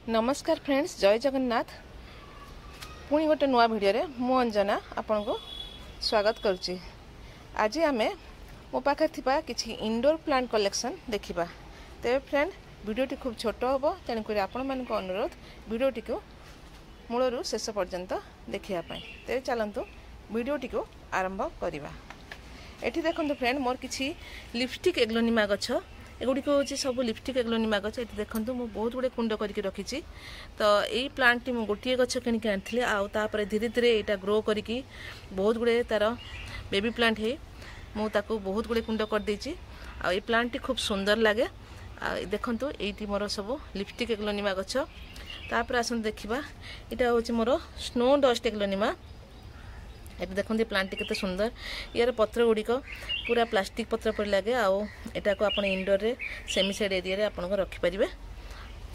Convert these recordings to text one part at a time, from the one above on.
नमस्कार फ्रेंड्स, जय जगन्नाथ। पुणी गोटे नुआ भिडियो रे मु अंजना आपन को स्वागत करुच्ची। आज आमे मो पाखे थिबा किछि इंडोर प्लांट कलेक्शन देखिबा। तेरे फ्रेंड वीडियोटी खूब छोट हम, तेणुक आपण मान अनुरोध वीडियोटी को मूलरू शेष पर्यंत देखापी। तेरे चलतु वीडियोटी को आरंभ करवा। एठी देखंतु फ्रेंड मोर किछि लिपस्टिक एग्लोनिमा गछ, एगुड़िक हूँ सब लिपस्टिक एग्लोनिमा गछ। ये देखो मुझे बहुत गुड़े कुंड करके रखी। तो यही प्लांट टी मुझे गोटे गछ किणिक आनी आउे धीरे धीरे यहाँ ग्रो करके बहुत गुड़े तार बेबी प्लांट है मुझे बहुत गुड़े कुंड कर देछि। आ ये प्लांट टी खूब सुंदर लगे। देखो ये मोर सब लिपस्टिक एग्लोनिमा गछ। तापर आसत देखा यहाँ हूँ मोर स्नो डस्ट एग्लोनिमा। ये देखते प्लांट टी केते सुंदर। यार पत्र गुड़िक पूरा प्लास्टिक पत्र पर लगे। आटा को आप इंडोर रे सेमी साइड एरिया रे आपन को रखिपारे।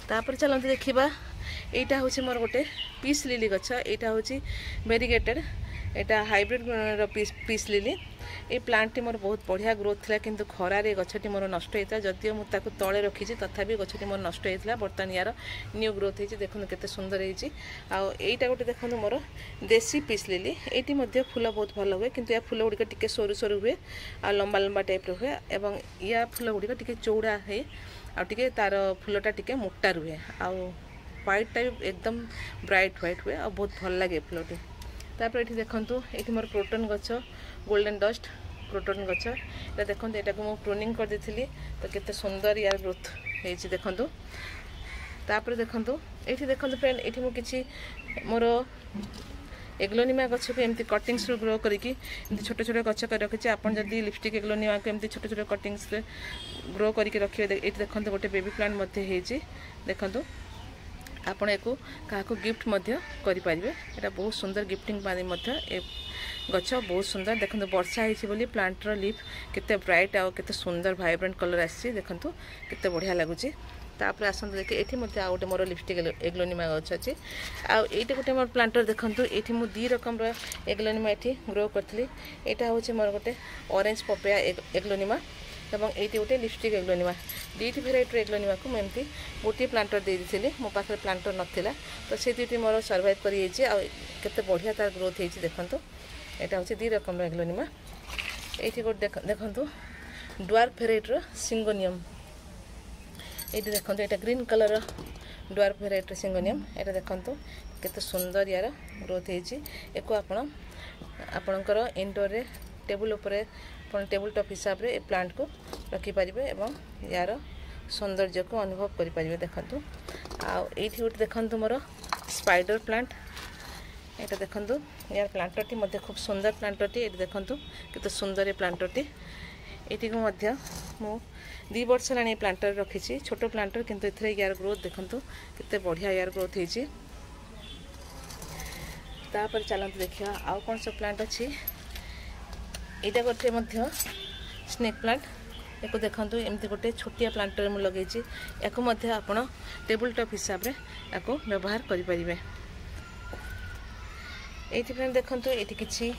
तापर चलते देखा यहाँ हूँ मोर गोटे पीस लिली गछ। यहाँ हूँ वेरीगेटेड, यहाँ हाइब्रिड पीस लिली। ये प्लांट टी मोर बहुत बढ़िया ग्रोथ था, किंतु खरारे गछटी मोर नष्ट होता। जदिव मुझे तले रखी तथापि गछटी मोर नष्ट होता। बर्तमान यार न्यू ग्रोथ होती। देखो केते सुंदर होती। आईटा गोटे देखो मोर देसी पीस लिली। ये फूल बहुत भल हुए, किंतु या फूल गुड़िक टिके सरू सरू हुए आ लंबा लंबा टाइप हुए। एवं या फूल गुड़िक टिके चौड़ा है आगे तार फूलटा टिके मोटा रुहे। आ व्हाइट टाइप एकदम ब्राइट व्हाइट हुए। आ बहुत भल लगे फूलटी। तापर ये देखो ये मोर क्रोटन गछ, गोल्डन डस्ट क्रोटन गछ। ये देखो यहाँ को मुझे प्रूनिंग कर देती। तो केते सुंदर यार ग्रोथ होती। देखो तापर देखो ये देखो फ्रेंड ये मुझे किसी मोर एग्लोनिमा गछ को एमती कटिंग्स ग्रो करके छोटे छोटे गछ कर रखी। आपन जदि लिपस्टिक एग्लोनिमा को एमती छोटे छोटे कटिंग्स ग्रो करके रखिए। ये देखो गोटे बेबी प्लांट देखो आपण एको क्या गिफ्ट करें। यहाँ बहुत सुंदर गिफ्टिंग ए गछ बहुत सुंदर। देखो वर्षा होती प्लांटर लीफ केते ब्राइट आ केते सुंदर वाइब्रेंट कलर आसी। देखो केते बढ़िया लगुच। तापर आसत देखे ये आ गोटे मोर लिपस्टिक एग्लोनिमा गछ अच्छी। आईटी गोटे मोर प्लांटर देखो ये मुझे दी रकम एग्लोनिमा ये ग्रो करी। यहाँ हूँ मोर गोटे ऑरेंज पपिया एग्लोनिमा एवं ये गोटे लिपस्टिक एग्लोनिमा। दुईटी भेराइटर एग्लोनिमा को मुझे गोटे प्लांटर दे दी। मो पाखे प्लांटर नाला, तो से दुईटी मोर सर्वाइव करते बढ़िया तार ग्रोथ होती। देखो यहाँ हूँ दी रकम एग्लोनिमा। ये गोटे देखो ड्वार्फ भेराइटर सिंगोनियम। ये देखो यहाँ ग्रीन कलर ड्वार्फ भेराइटर सिंगोनियम। यहाँ देखो केते सुंदर यार ग्रोथ होती। एक आपणकर इंडोर रे टेबुल उपरे टेबुल टॉप हिसाब रे प्लांट को रखिपारे एवं यार सौंदर्य को अनुभव करें। देखो आईटी गोटे देखो मोर स्पाइडर प्लांट। यहाँ देखो यार प्लांटर टी मध्य खूब सुंदर प्लांटर टी। ये देखो केते सुंदर ये प्लांटर टी। ये मु 2 वर्ष है प्लांटर रखी। छोट प्लांटर किंतु एथरे यार ग्रोथ देखो केते बढ़िया यार ग्रोथ होती। तापर चलते देखिए आउ कौन सब प्लांट अच्छी। यहाँ गोटे स्नेक प्लांट। एक देखो एमती गोटे छोटिया प्लांटर मुझे लगे। या आप टेबुल टॉप हिसाब से व्यवहार करें। ये देखो ये किसी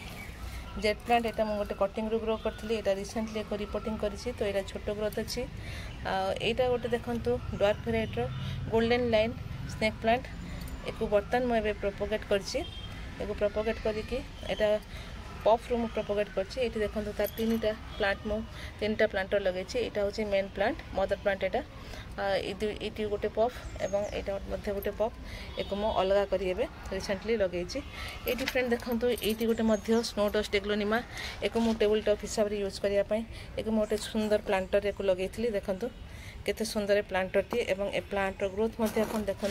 जेट प्लांट। यहाँ मुझे गोटे कटिंग रू ग्रो करी। यहाँ रिसेंटली एक रिपोर्टिंग करी। तो यहाँ छोट ग्रोथ अच्छी। यहाँ गोटे देखो ड्वार्फ भेराइटर गोल्डन लाइन स्नेक प्लांट। एक बर्तमान मुझे प्रोपोगेट कर प्रोपोगेट करके पफ रू प्रोपोगेट करछि। एठी देखो तार 3टा प्लांट मु 3टा प्लांटर लगे। यहाँ हूँ मेन प्लांट मदर प्लांट। ये गोटे पफ एवं यहाँ मध्य गोटे पफ एक मु अलग करी रिसेंटली लगे। ये फ्रेंड देखो ये गोटे स्नो डस्ट एग्लोनिमा। एक मु टेबुल टॉप हिसाब से यूज करने एक गोटे सुंदर प्लांटर एक लगे। देखो केते सुंदर प्लांटर टी एवं ए प्लांटर ग्रोथ अपन देखो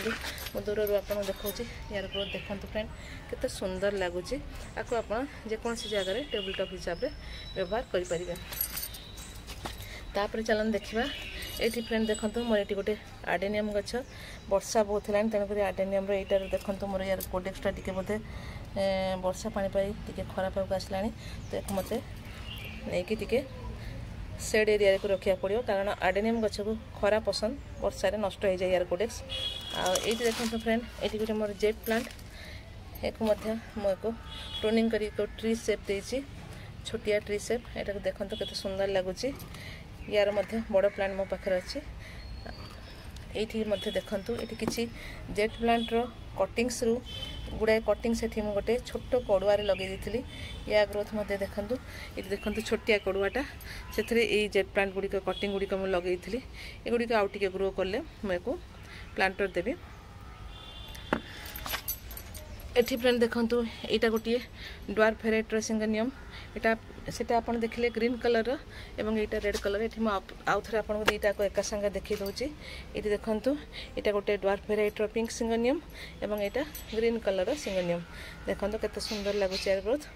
मो दूर आप देखा यार ग्रोथ देखो फ्रेंड केते सुंदर लगुच। आपको आप जेकोसी जगह टेबुल टॉप हिसाब से व्यवहार करें। तापर चलन देखा ये फ्रेंड देखो मोर ये गोटे आडेनियम गछ। वर्षा बहुत है तेणुक आडेनियम यहाँ देखो मोर यार कोडेक्सटा टी बोधे वर्षा पानी टी खराब होगा आसला। तो एक मत नहीं सेड एरिया को रखा पड़ो, कारण आडेनियम गछ को खरा पसंद वर्षा नष्ट हो जाए यार कोडेक्स। ये देखो फ्रेंड ये गोटे मोर जेट प्लांट। एक मुझे प्रूनिंग कर ट्री सेप देती छोटिया ट्री सेप। यहाँ देखो केते सुंदर लगुच। यार बड़ प्लांट मो पाखे अच्छी। ये देखु ये किसी जेट प्लांट रो कटिंग्स रु गुड़ाए कटिंग्स ये गोटे छोट कड़ुआर लगे दी या ग्रोथ देखु ये देखु छोटिया कड़ुआटा से जेट प्लांट गुड़िक कटिंग गुड़िक मुझे लगे ये गुड़िक आउ टे ग्रो कले मुझे प्लांटर देवी एठी फ्रेंड देखु यहाँ गोटे ड्वार्फ भेराइटर सिंगोनियम यहाँ सेटा आप देखिले ग्रीन कलर एवं यहाँ रेड कलर ये आउ थे आपको दुईटा को एका संगे देखी दूसरी ये देखु यहाँ गोटे ड्वार्फ भेराइटर पिंक सिंगोनियम एवं यहाँ ग्रीन कलर सिंगोनियम देखो केते सुंदर लगुच एयर ग्रोथ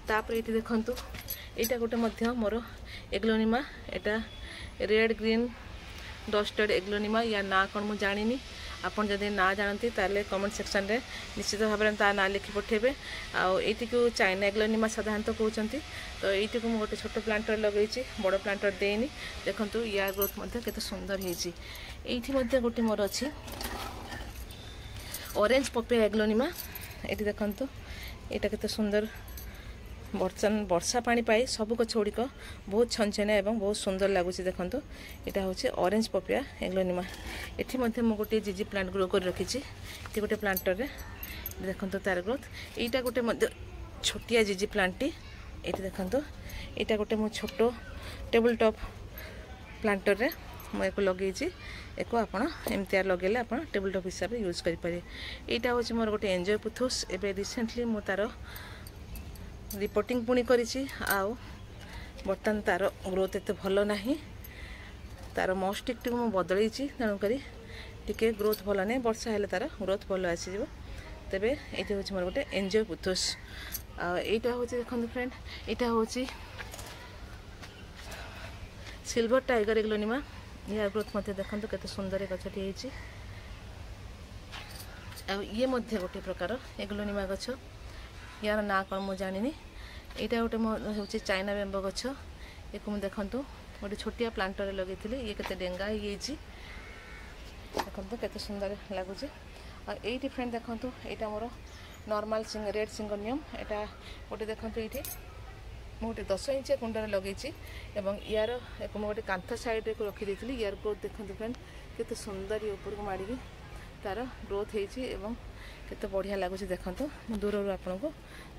तापर ये देखु यहाँ गोटे मोर एग्लोनिमा यहाँ रेड ग्रीन डस्टेड एग्लोनिमा या ना कौन मुझे जानी आपन जदि ना जानती ताले कमेंट सेक्शन रे निश्चित भाव में ता ना लिखि पठेबे आईटी को चाइना एग्लोनिमा साधारणतः कहते तो ये को गोटे छोट प्लांटर लगे बड़ प्लांटर देनी देखु या ग्रोथ केते सुंदर होती गोटे मोर अच्छी ऑरेंज पपिया एग्लोनिमा ये देखु यहाँ केते सुंदर वर्षा पानी पाई सब गछ गुड़िक बहुत छनछनिया एवं बहुत सुंदर लगुच देखो यहाँ हूँ ऑरेंज पपिया एग्लोनिमा ये मुझे गोटे जीजी प्लांट ग्रो कर रखी ये गोटे प्लांटर रे देखो तार ग्रोथ यहाँ गोटे छोटिया जीजी प्लांट ये देखो यहाँ गोटे मो छोट टेबल टॉप प्लांटर रे मुझे लगे एक एमती लगे आप टेबल टॉप हिसाब से यूज करें यहाँ हूँ मोर गोटे एंजॉय पुथुस एवं रिसेंटली मु तार रिपोर्टिंग पुणी करिछि आउ बर्तमान तार ग्रोथ एत भल ना तार मस्टिक टी बदल तेणुक टिके ग्रोथ भल ना वर्षा हेले तार ग्रोथ भल आसीज तेबे ये हूँ मोर गोटे एंजॉय पुथुस यहाँ हूँ देखो फ्रेंड यहाँ हूँ सिल्वर टाइगर एग्लोनिमा या ग्रोथ मत देखो केते सुंदर गछटी ये गोटे प्रकार एग्लोनिमा गछ यार ना कौन मुझे जानी यहाँ गोटे हूँ चाइना बेम्बो गछ ये देखु गोटे छोटिया प्लांटर लगे ये केते डेंगा देखो केते सुंदर लगुच ये फ्रेंड देखो यहाँ मोर नॉर्मल रेड सिंगोनियम यहाँ गोटे देखो ये गोटे 10 इंचिया कुंडर लगे यार एक गोटे कांथ साइड को रखी यार ग्रोथ देखो फ्रेंड केते सुंदर ये ऊपर को माड़ी तार ग्रोथ होती केते बढ़िया लगुच देखो दूर आपन को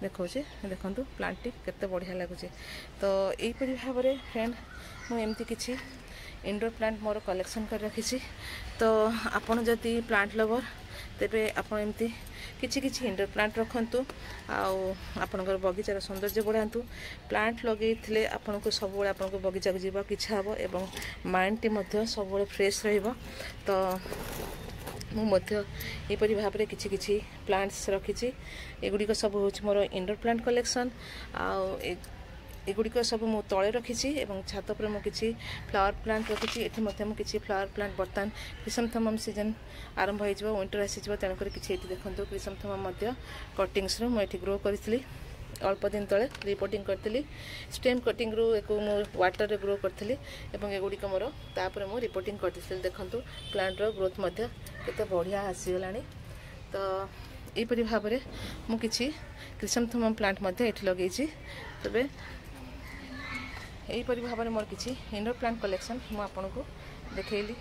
देखौचे देखो प्लांट केते बढ़िया लगुच तो यहीपरि भाव में फ्रेंड मुझे किसी इंडोर प्लांट मोर कलेक्शन कर रखी तो आपन जदि प्लांट लवर तेबे आपन एमती किछि किछि इंडोर प्लांट रखंतु आपनकर बगीचार सौंदर्य बढ़ातु प्लांट लगे आपन को सब बड़े आपन को बगीचा को जीवा इच्छा हम एवं माइंड टी सब बड़े फ्रेश रहिबो तो मुझे भाव में किछि प्लांट्स रखी एगुड़िक सब हूँ मोर इंडोर प्लांट कलेक्शन एगुड़िक सब मु तले रखी छात पर मुझे फ्लावर प्लांट रखी किसी फ्लावर प्लांट बर्तमान क्रिसंथेमम सीजन आरंभ हो विंटर आसी तेणुक किसी देखो क्रिसंथेमम कटिंग्स मुझे ग्रो करी अल्प दिन तले रिपोर्टिंग करी स्टेम कटिंग रू एक वाटर रे ग्रो करी एगुड़िक मोर तापर मु रिपोर्टिंग करती देखो प्लांट रो ग्रोथ केते बढ़िया आसीगला तो यहीपरि भाव में मुझे क्रिसंथेमम प्लांट ये लगे तेरे यहीपरि भाव में मोर किसी इंडोर प्लांट कलेक्शन मुझे देखली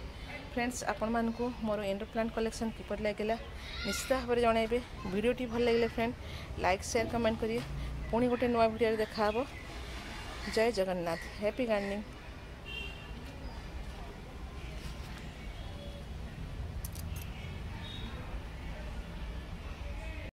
फ्रेंड्स आपण मानकु मोर इंडोर प्लांट कलेक्शन किपर लगे निश्चित भाव में जनइबे वीडियोटी भल लगे फ्रेंड लाइक शेयर कमेंट करिए पुणी गोटे नुआ वीडियो देखा जय जगन्नाथ हैप्पी गार्डनिंग।